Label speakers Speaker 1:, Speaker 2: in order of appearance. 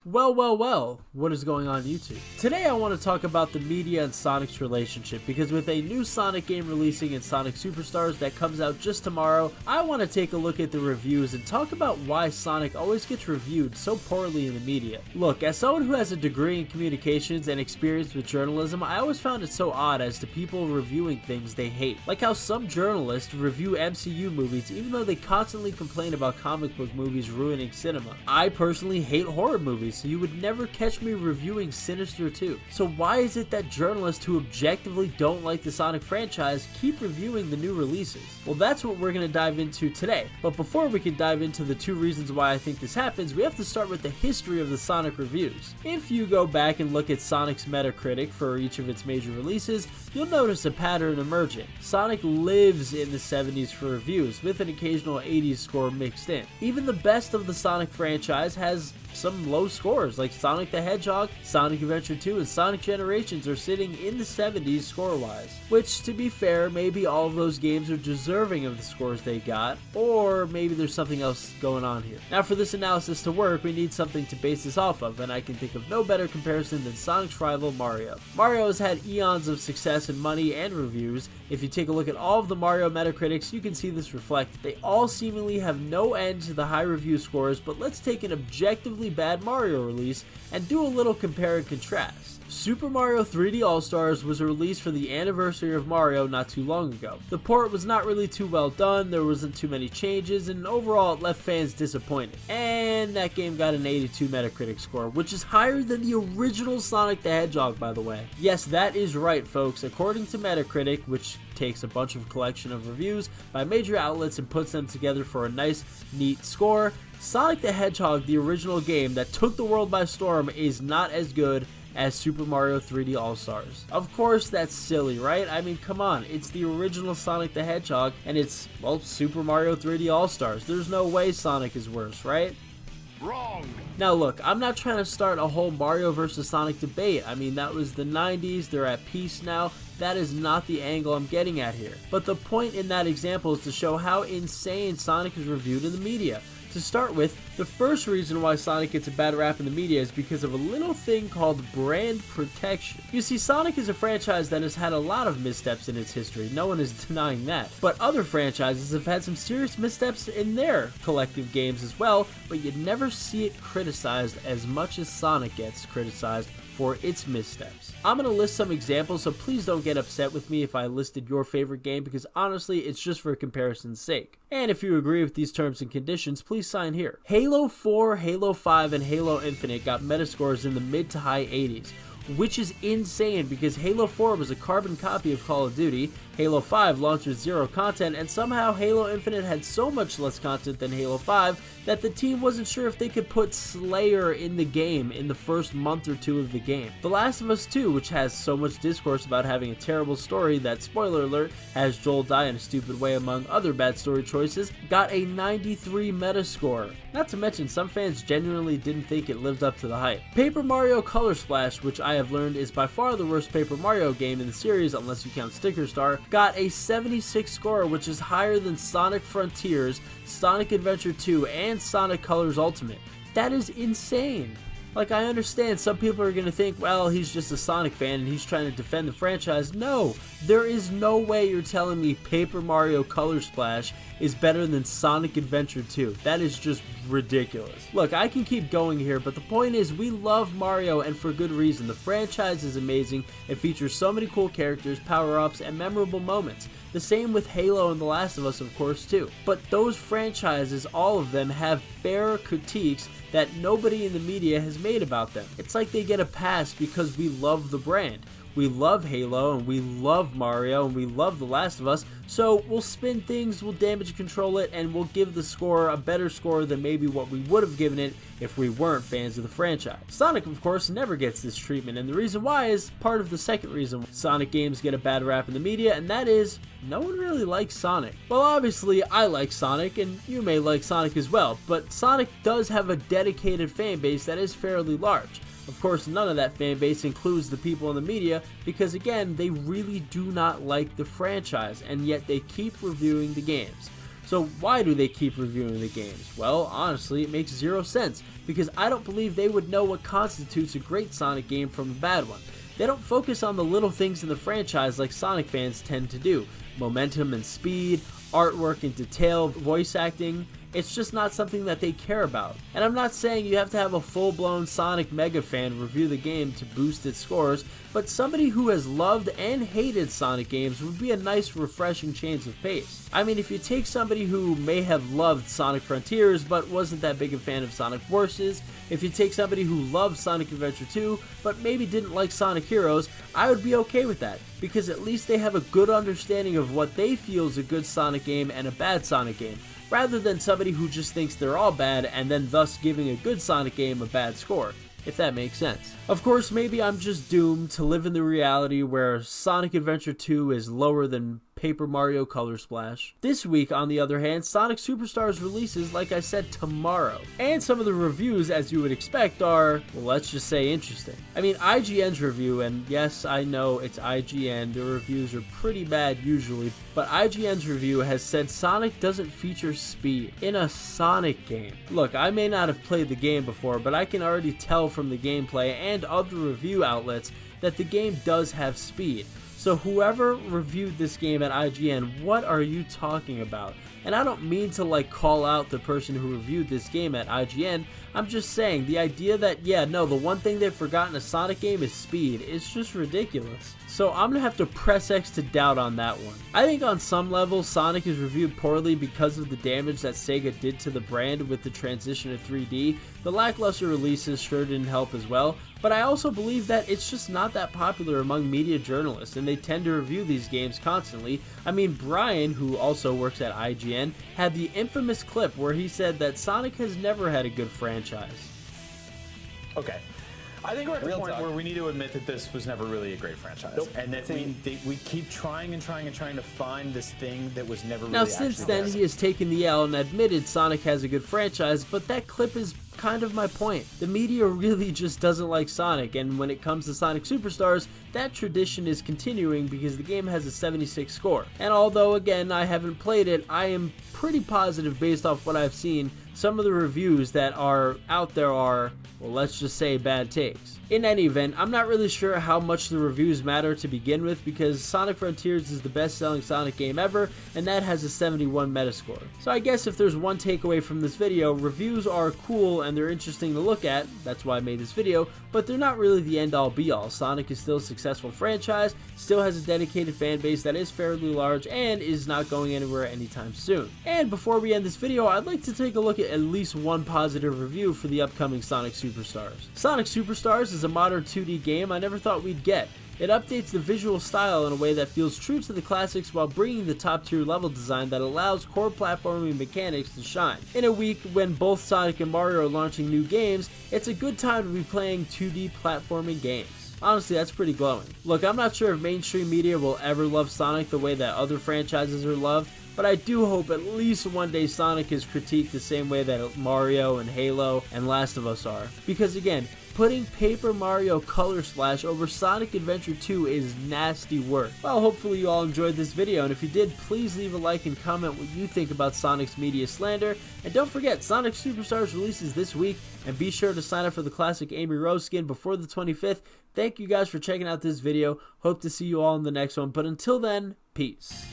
Speaker 1: Well, what is going on YouTube? Today I want to talk about the media and Sonic's relationship, because with a new Sonic game releasing in Sonic Superstars that comes out just tomorrow, I want to take a look at the reviews and talk about why Sonic always gets reviewed so poorly in the media. Look, as someone who has a degree in communications and experience with journalism, I always found it so odd as to people reviewing things they hate. Like how some journalists review MCU movies even though they constantly complain about comic book movies ruining cinema. I personally hate horror movies, so you would never catch me reviewing Sinister 2. So why is it that journalists who objectively don't like the Sonic franchise keep reviewing the new releases? Well, that's what we're going to dive into today. But before we can dive into the two reasons why I think this happens, we have to start with the history of the Sonic reviews. If you go back and look at Sonic's Metacritic for each of its major releases, you'll notice a pattern emerging. Sonic lives in the 70s for reviews, with an occasional 80s score mixed in. Even the best of the Sonic franchise has some low scores, like Sonic the Hedgehog, Sonic Adventure 2, and Sonic Generations are sitting in the 70s score-wise. Which, to be fair, maybe all of those games are deserving of the scores they got, or maybe there's something else going on here. Now, for this analysis to work, we need something to base this off of, and I can think of no better comparison than Sonic's rival, Mario. Mario has had eons of success in money and reviews. If you take a look at all of the Mario Metacritics, you can see this reflected. They all seemingly have no end to the high review scores, but let's take an objectively bad Mario release and do a little compare and contrast. Super Mario 3D All-Stars was released for the anniversary of Mario not too long ago. The port was not really too well done, there wasn't too many changes, and overall it left fans disappointed. And that game got an 82 Metacritic score, which is higher than the original Sonic the Hedgehog, by the way. Yes, that is right, folks. According to Metacritic, which takes a bunch of collection of reviews by major outlets and puts them together for a nice, neat score, Sonic the Hedgehog, the original game that took the world by storm, is not as good as Super Mario 3D All-Stars. Of course, that's silly, right? I mean, come on, it's the original Sonic the Hedgehog, and it's, well, Super Mario 3D All-Stars. There's no way Sonic is worse, right?
Speaker 2: Wrong!
Speaker 1: Now look, I'm not trying to start a whole Mario versus Sonic debate. I mean, that was the 90s, they're at peace now. That is not the angle I'm getting at here. But the point in that example is to show how insane Sonic is reviewed in the media. To start with, the first reason why Sonic gets a bad rap in the media is because of a little thing called brand protection. You see, Sonic is a franchise that has had a lot of missteps in its history, no one is denying that. But other franchises have had some serious missteps in their collective games as well, but you never see it criticized as much as Sonic gets criticized for its missteps. I'm going to list some examples, so please don't get upset with me if I listed your favorite game, because honestly, it's just for comparison's sake. And if you agree with these terms and conditions, please sign here. Halo 4, Halo 5, and Halo Infinite got metascores in the mid to high 80s, which is insane because Halo 4 was a carbon copy of Call of Duty, Halo 5 launched with zero content, and somehow Halo Infinite had so much less content than Halo 5 that the team wasn't sure if they could put Slayer in the game in the first month or two of the game. The Last of Us 2, which has so much discourse about having a terrible story that, spoiler alert, has Joel die in a stupid way among other bad story choices, got a 93 Metascore. Not to mention, some fans genuinely didn't think it lived up to the hype. Paper Mario Color Splash, which I have learned is by far the worst Paper Mario game in the series unless you count Sticker Star, got a 76 score, which is higher than Sonic Frontiers, Sonic Adventure 2, and Sonic Colors Ultimate. That is insane. Like, I understand some people are going to think, well, he's just a Sonic fan and he's trying to defend the franchise. No, there is no way you're telling me Paper Mario Color Splash is better than Sonic Adventure 2. That is just ridiculous. Look, I can keep going here, but the point is we love Mario, and for good reason. The franchise is amazing. It features so many cool characters, power-ups, and memorable moments. The same with Halo and The Last of Us, of course, too. But those franchises, all of them, have fair critiques that nobody in the media has made about them. It's like they get a pass because we love the brand. We love Halo, and we love Mario, and we love The Last of Us, so we'll spin things, we'll damage control it, and we'll give the score a better score than maybe what we would have given it if we weren't fans of the franchise. Sonic, of course, never gets this treatment, and the reason why is part of the second reason Sonic games get a bad rap in the media, and that is, no one really likes Sonic. Well, obviously, I like Sonic, and you may like Sonic as well, but Sonic does have a dedicated fan base that is fairly large. Of course, none of that fan base includes the people in the media because, again, they really do not like the franchise, and yet they keep reviewing the games. So why do they keep reviewing the games? Well, honestly, it makes zero sense, because I don't believe they would know what constitutes a great Sonic game from a bad one. They don't focus on the little things in the franchise like Sonic fans tend to do. Momentum and speed, artwork and detail, voice acting. It's just not something that they care about. And I'm not saying you have to have a full-blown Sonic mega fan review the game to boost its scores, but somebody who has loved and hated Sonic games would be a nice, refreshing change of pace. I mean, if you take somebody who may have loved Sonic Frontiers but wasn't that big a fan of Sonic Forces, if you take somebody who loved Sonic Adventure 2 but maybe didn't like Sonic Heroes, I would be okay with that, because at least they have a good understanding of what they feel is a good Sonic game and a bad Sonic game, rather than somebody who just thinks they're all bad and then thus giving a good Sonic game a bad score, if that makes sense. Of course, maybe I'm just doomed to live in the reality where Sonic Adventure 2 is lower than Paper Mario Color Splash. This week, on the other hand, Sonic Superstars releases, like I said, tomorrow. And some of the reviews, as you would expect, are, well, let's just say interesting. I mean, IGN's review, and yes, I know it's IGN, the reviews are pretty bad usually, but IGN's review has said Sonic doesn't feature speed in a Sonic game. Look, I may not have played the game before, but I can already tell from the gameplay and other review outlets that the game does have speed. So whoever reviewed this game at IGN, what are you talking about? And I don't mean to like call out the person who reviewed this game at IGN, I'm just saying the idea that, yeah, no, the one thing they've forgotten in a Sonic game is speed. It's just ridiculous. So I'm gonna have to press X to doubt on that one. I think on some level, Sonic is reviewed poorly because of the damage that Sega did to the brand with the transition to 3D. The lackluster releases sure didn't help as well, but I also believe that it's just not that popular among media journalists, and they tend to review these games constantly. I mean, Brian, who also works at IGN, had the infamous clip where he said that Sonic has never had a good franchise.
Speaker 2: Okay. I think we're at the point where we need to admit that this was never really a great franchise.
Speaker 3: Nope.
Speaker 2: And that we keep trying and trying and trying to find this thing that was never really
Speaker 1: Now, since then, he has taken the L and admitted Sonic has a good franchise, but that clip is kind of my point. The media really just doesn't like Sonic, and when it comes to Sonic Superstars, that tradition is continuing because the game has a 76 score. And although, again, I haven't played it, I am pretty positive based off what I've seen, some of the reviews that are out there are, well, let's just say bad takes. In any event, I'm not really sure how much the reviews matter to begin with, because Sonic Frontiers is the best-selling Sonic game ever, and that has a 71 Metascore. So I guess if there's one takeaway from this video, reviews are cool and they're interesting to look at, that's why I made this video, but they're not really the end-all be-all. Sonic is still a successful franchise, still has a dedicated fan base that is fairly large, and is not going anywhere anytime soon. And before we end this video, I'd like to take a look at least one positive review for the upcoming Sonic Superstars. Sonic Superstars is a modern 2D game I never thought we'd get. It updates the visual style in a way that feels true to the classics while bringing the top tier level design that allows core platforming mechanics to shine. In a week when both Sonic and Mario are launching new games, it's a good time to be playing 2D platforming games. Honestly, that's pretty glowing. Look, I'm not sure if mainstream media will ever love Sonic the way that other franchises are loved, but I do hope at least one day Sonic is critiqued the same way that Mario and Halo and Last of Us are. Because again, putting Paper Mario Color Splash over Sonic Adventure 2 is nasty work. Well, hopefully you all enjoyed this video, and if you did, please leave a like and comment what you think about Sonic's media slander. And don't forget, Sonic Superstars releases this week, and be sure to sign up for the classic Amy Rose skin before the 25th. Thank you guys for checking out this video. Hope to see you all in the next one, but until then, peace.